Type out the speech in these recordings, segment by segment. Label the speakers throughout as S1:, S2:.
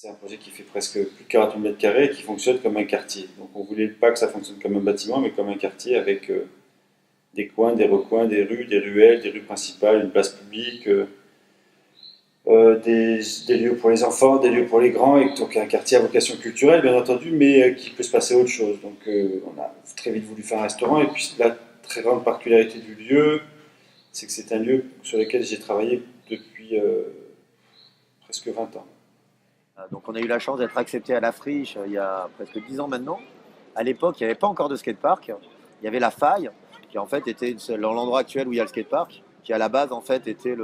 S1: C'est un projet qui fait presque plus de 40 000 mètres carrés et qui fonctionne comme un quartier. Donc on ne voulait pas que ça fonctionne comme un bâtiment, mais comme un quartier avec des coins, des recoins, des rues, des ruelles, des rues principales, une place publique, des lieux pour les enfants, des lieux pour les grands, et donc un quartier à vocation culturelle, bien entendu, mais qui peut se passer autre chose. Donc on a très vite voulu faire un restaurant, et puis la très grande particularité du lieu, c'est que c'est un lieu sur lequel j'ai travaillé depuis presque 20 ans.
S2: Donc on a eu la chance d'être accepté à la Friche il y a presque 10 ans maintenant. À l'époque, il n'y avait pas encore de skatepark. Il y avait la faille, qui en fait était l'endroit actuel où il y a le skatepark, qui à la base en fait c'était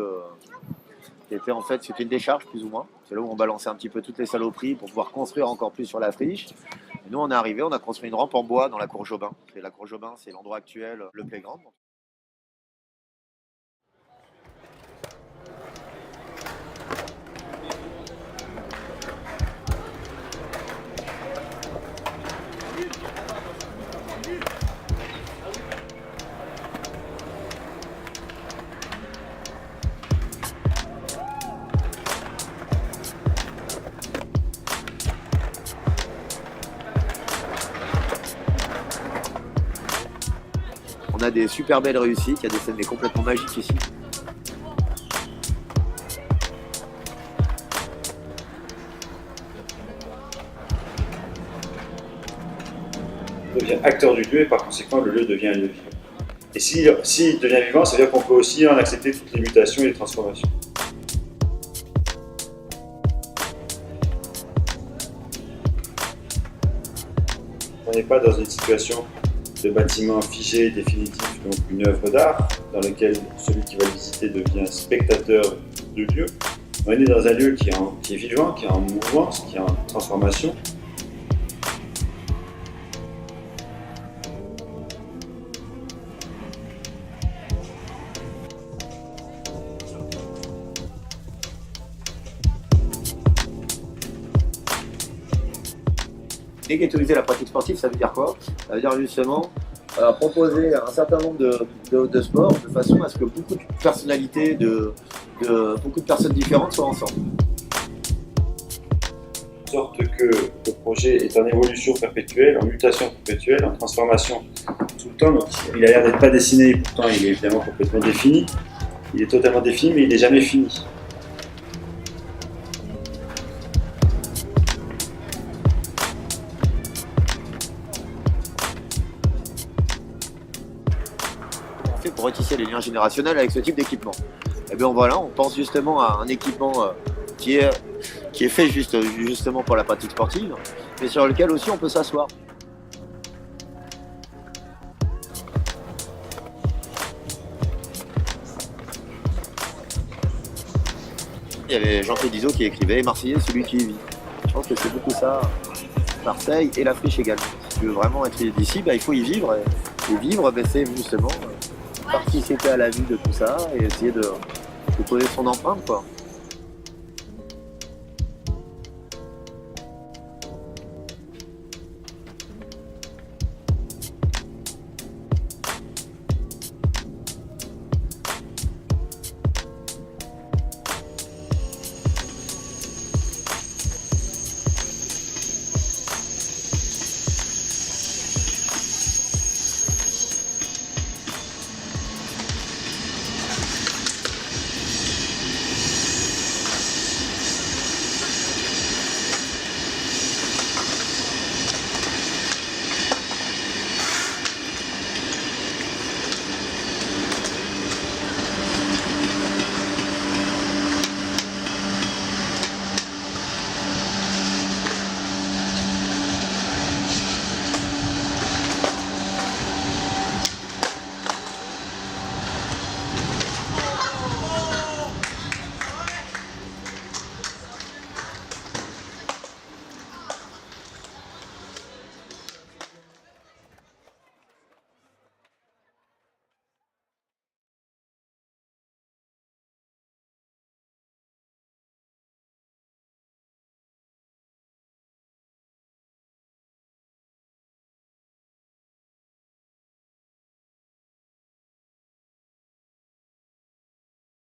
S2: une décharge plus ou moins. C'est là où on balançait un petit peu toutes les saloperies pour pouvoir construire encore plus sur la Friche. Et nous on est arrivé, on a construit une rampe en bois dans la cour Jobin. Et la cour Jobin, c'est l'endroit actuel, le playground. On a des super belles réussites, il y a des scènes mais complètement magiques ici.
S1: On devient acteur du lieu et par conséquent le lieu devient un lieu vivant. Et s'il devient vivant, ça veut dire qu'on peut aussi en accepter toutes les mutations et les transformations. On n'est pas dans une situation de bâtiment figé, définitif, donc une œuvre d'art, dans laquelle celui qui va le visiter devient spectateur du lieu. On est dans un lieu qui est vivant, qui est en mouvement, qui est en transformation.
S2: Ghettoiser la pratique sportive, ça veut dire quoi? Ça veut dire justement proposer un certain nombre de sports de façon à ce que beaucoup de personnalités, beaucoup de personnes différentes soient ensemble.
S1: De sorte que le projet est en évolution perpétuelle, en mutation perpétuelle, en transformation tout le temps. Donc, il a l'air d'être pas dessiné, pourtant il est évidemment complètement défini. Il est totalement défini, mais il n'est jamais fini.
S2: Fait pour retisser les liens générationnels avec ce type d'équipement. Et bien voilà, on pense justement à un équipement qui est fait justement pour la pratique sportive, mais sur lequel aussi on peut s'asseoir. Il y avait Jean Pédizot qui écrivait « Marseillais, celui qui y vit ». Je pense que c'est beaucoup ça, Marseille et la Friche également. Si tu veux vraiment être d'ici, il faut y vivre. Et vivre, c'est justement participer à la vie de tout ça et essayer de poser son empreinte, quoi.